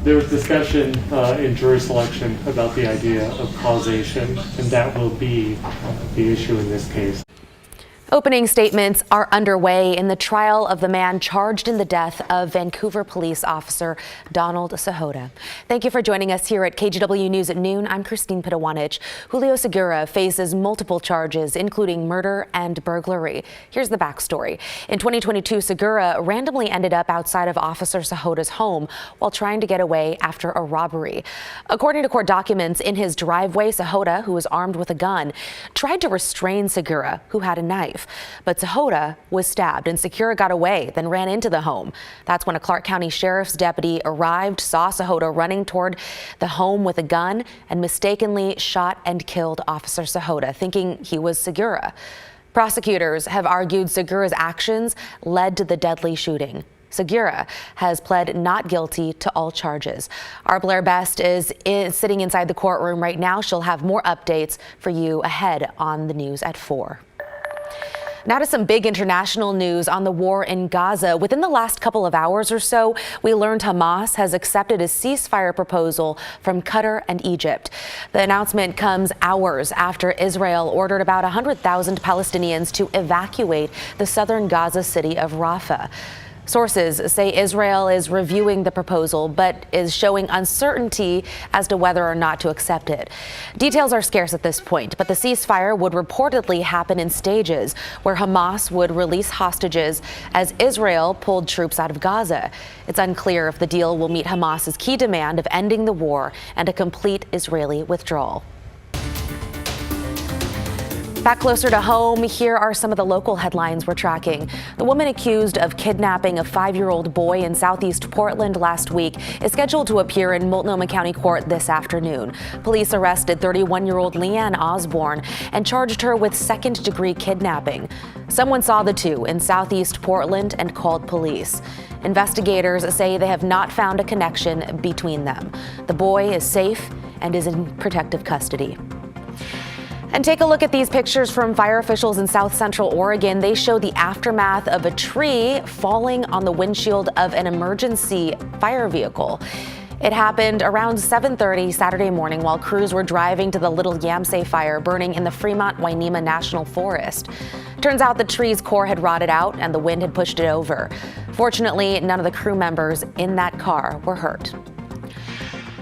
There was discussion in jury selection about the idea of causation, and that will be the issue in this case. Opening statements are underway in the trial of the man charged in the death of Vancouver police officer Donald Sahota. Thank you for joining us here at KGW News at noon. I'm Christine Pitawanich. Julio Sigura faces multiple charges, including murder and burglary. Here's the backstory. In 2022, Sigura randomly ended up outside of Officer Sahota's home while trying to get away after a robbery. According to court documents, in his driveway, Sahota, who was armed with a gun, tried to restrain Sigura, who had a knife. But Sahota was stabbed and Sigura got away, then ran into the home. That's when a Clark County Sheriff's deputy arrived, saw Sahota running toward the home with a gun, and mistakenly shot and killed Officer Sahota, thinking he was Sigura. Prosecutors have argued Sigura's actions led to the deadly shooting. Sigura has pled not guilty to all charges. Our Blair Best is sitting inside the courtroom right now. She'll have more updates for you ahead on the news at 4. Now to some big international news on the war in Gaza. Within the last couple of hours or so, we learned Hamas has accepted a ceasefire proposal from Qatar and Egypt. The announcement comes hours after Israel ordered about 100,000 Palestinians to evacuate the southern Gaza city of Rafah. Sources say Israel is reviewing the proposal, but is showing uncertainty as to whether or not to accept it. Details are scarce at this point, but the ceasefire would reportedly happen in stages, where Hamas would release hostages as Israel pulled troops out of Gaza. It's unclear if the deal will meet Hamas's key demand of ending the war and a complete Israeli withdrawal. Back closer to home, here are some of the local headlines we're tracking. The woman accused of kidnapping a 5-year-old boy in southeast Portland last week is scheduled to appear in Multnomah County Court this afternoon. Police arrested 31-year-old Leanne Osborne and charged her with second-degree kidnapping. Someone saw the two in southeast Portland and called police. Investigators say they have not found a connection between them. The boy is safe and is in protective custody. And take a look at these pictures from fire officials in South Central Oregon. They show the aftermath of a tree falling on the windshield of an emergency fire vehicle. It happened around 7:30 Saturday morning while crews were driving to the Little Yamsay fire burning in the Fremont-Wainema National Forest. Turns out the tree's core had rotted out and the wind had pushed it over. Fortunately, none of the crew members in that car were hurt.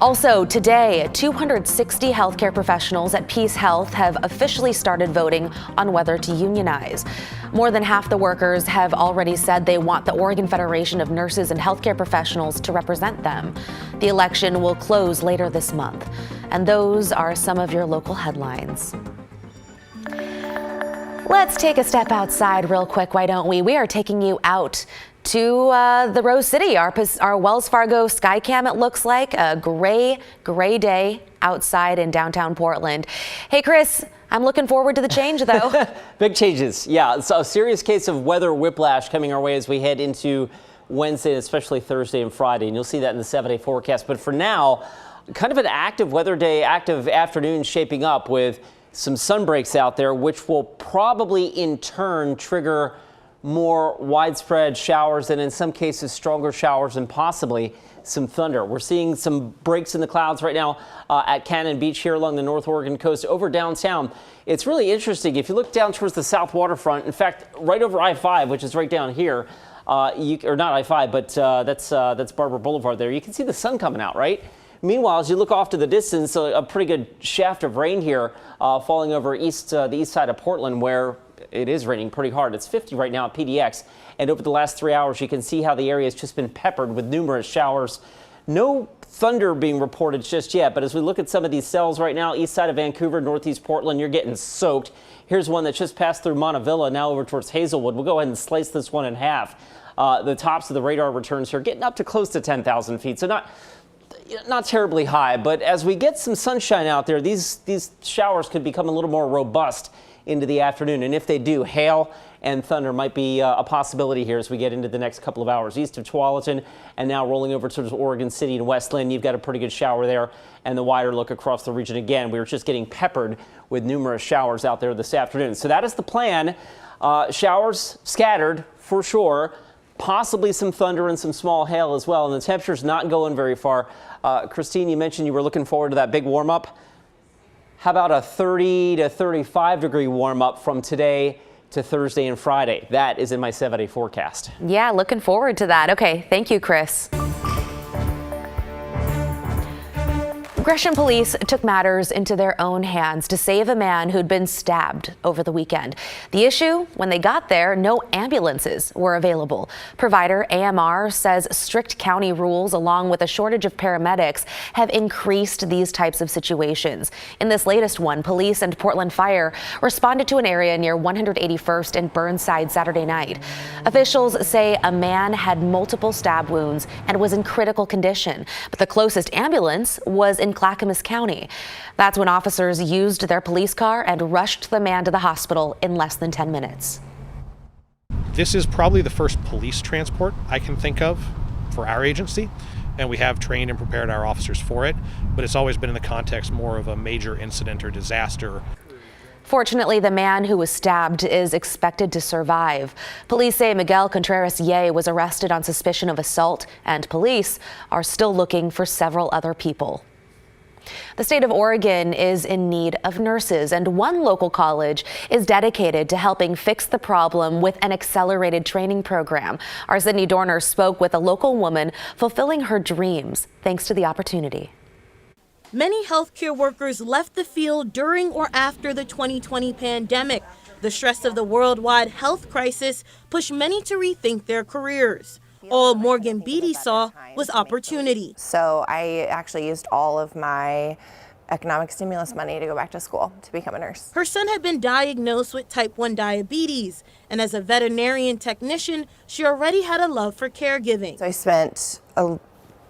Also today, 260 healthcare professionals at Peace Health have officially started voting on whether to unionize. More than half the workers have already said they want the Oregon Federation of Nurses and Healthcare Professionals to represent them. The election will close later this month. And those are some of your local headlines. Let's take a step outside real quick, why don't we? We are taking you out to the Rose City, our Wells Fargo Skycam. It looks like a gray day outside in downtown Portland. Hey, Chris, I'm looking forward to the change, though. Big changes. Yeah, it's a serious case of weather whiplash coming our way as we head into Wednesday, especially Thursday and Friday. And you'll see that in the 7-day forecast. But for now, kind of an active weather day, active afternoon shaping up with some sun breaks out there, which will probably in turn trigger more widespread showers and in some cases stronger showers and possibly some thunder. We're seeing some breaks in the clouds right now at Cannon Beach here along the North Oregon coast over downtown. It's really interesting. If you look down towards the south waterfront, in fact, right over I-5, which is right down here, or not I-5, but that's Barber Boulevard there. You can see the sun coming out, right? Meanwhile, as you look off to the distance, a pretty good shaft of rain here falling over the east side of Portland, where it is raining pretty hard. It's 50 right now at PDX. And over the last 3 hours, you can see how the area has just been peppered with numerous showers. No thunder being reported just yet, but as we look at some of these cells right now, east side of Vancouver, northeast Portland, you're getting soaked. Here's one that just passed through Montevilla, now over towards Hazelwood. We'll go ahead and slice this one in half. The tops of the radar returns here getting up to close to 10,000 feet. So not terribly high, but as we get some sunshine out there, these showers could become a little more robust into the afternoon. And if they do, hail and thunder might be a possibility here as we get into the next couple of hours. East of Tualatin and now rolling over towards Oregon City and Westland, you've got a pretty good shower there. And the wider look across the region again, we were just getting peppered with numerous showers out there this afternoon. So that is the plan. Showers scattered for sure. possibly some thunder and some small hail as well. And the temperature's not going very far. Christine, you mentioned you were looking forward to that big warm up. How about a 30 to 35 degree warm up from today to Thursday and Friday? That is in my 7-day forecast. Yeah, looking forward to that. Okay, thank you, Chris. Gresham police took matters into their own hands to save a man who'd been stabbed over the weekend. The issue, when they got there, no ambulances were available. Provider AMR says strict county rules, along with a shortage of paramedics, have increased these types of situations. In this latest one, police and Portland Fire responded to an area near 181st and Burnside Saturday night. Officials say a man had multiple stab wounds and was in critical condition, but the closest ambulance was in Clackamas County. That's when officers used their police car and rushed the man to the hospital in less than 10 minutes. This is probably the first police transport I can think of for our agency, and we have trained and prepared our officers for it, but it's always been in the context more of a major incident or disaster. Fortunately, the man who was stabbed is expected to survive. Police say Miguel Contreras-Ye was arrested on suspicion of assault, and police are still looking for several other people. The state of Oregon is in need of nurses, and one local college is dedicated to helping fix the problem with an accelerated training program. Our Sydney Dorner spoke with a local woman fulfilling her dreams thanks to the opportunity. Many healthcare workers left the field during or after the 2020 pandemic. The stress of the worldwide health crisis pushed many to rethink their careers. All Morgan Beatty saw was opportunity. So I actually used all of my economic stimulus money to go back to school to become a nurse. Her son had been diagnosed with type 1 diabetes, and as a veterinarian technician, she already had a love for caregiving. So I spent a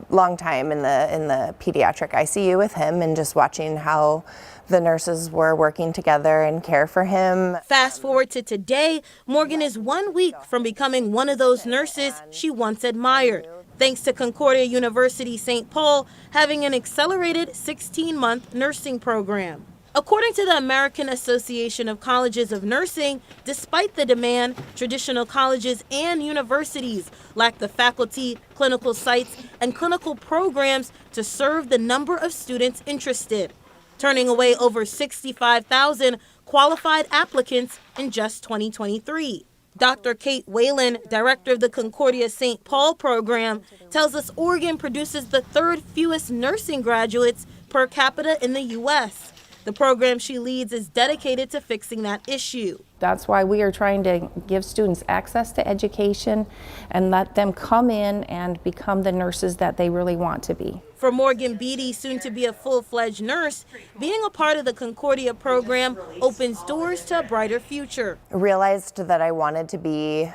long time in the pediatric ICU with him and just watching how the nurses were working together and care for him. Fast forward to today, Morgan is 1 week from becoming one of those nurses she once admired, thanks to Concordia University St. Paul having an accelerated 16-month nursing program. According to the American Association of Colleges of Nursing, despite the demand, traditional colleges and universities lack the faculty, clinical sites, and clinical programs to serve the number of students interested, turning away over 65,000 qualified applicants in just 2023. Dr. Kate Whalen, director of the Concordia St. Paul program, tells us Oregon produces the third fewest nursing graduates per capita in the U.S. The program she leads is dedicated to fixing that issue. That's why we are trying to give students access to education and let them come in and become the nurses that they really want to be. For Morgan Beatty, soon to be a full-fledged nurse, being a part of the Concordia program opens doors to a brighter future. I realized that I wanted to be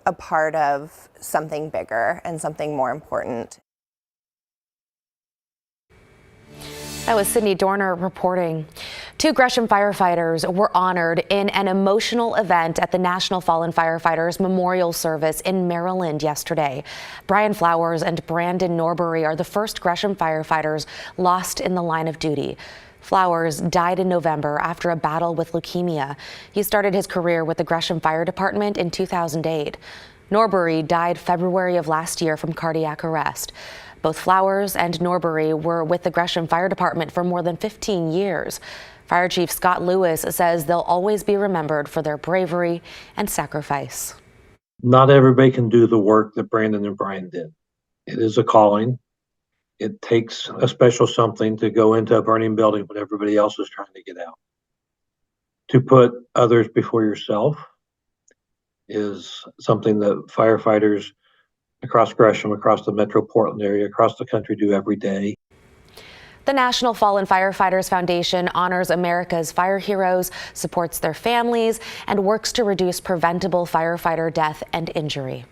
a part of something bigger and something more important. That was Sydney Dorner reporting. 2 Gresham firefighters were honored in an emotional event at the National Fallen Firefighters Memorial Service in Maryland yesterday. Brian Flowers and Brandon Norbury are the first Gresham firefighters lost in the line of duty. Flowers died in November after a battle with leukemia. He started his career with the Gresham Fire Department in 2008. Norbury died February of last year from cardiac arrest. Both Flowers and Norbury were with the Gresham Fire Department for more than 15 years. Fire Chief Scott Lewis says they'll always be remembered for their bravery and sacrifice. Not everybody can do the work that Brandon and Brian did. It is a calling. It takes a special something to go into a burning building when everybody else is trying to get out. To put others before yourself is something that firefighters across Gresham, across the metro Portland area, across the country do every day. The National Fallen Firefighters Foundation honors America's fire heroes, supports their families, and works to reduce preventable firefighter death and injury.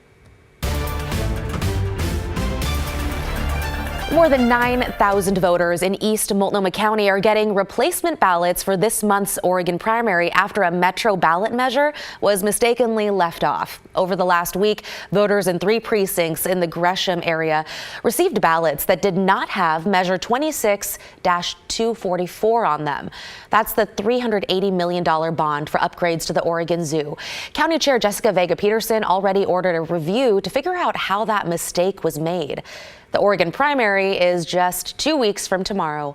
More than 9,000 voters in East Multnomah County are getting replacement ballots for this month's Oregon primary after a Metro ballot measure was mistakenly left off. Over the last week, voters in 3 precincts in the Gresham area received ballots that did not have Measure 26-244 on them. That's the $380 million bond for upgrades to the Oregon Zoo. County Chair Jessica Vega Peterson already ordered a review to figure out how that mistake was made. The Oregon primary is just 2 weeks from tomorrow,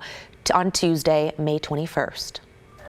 on Tuesday, May 21st.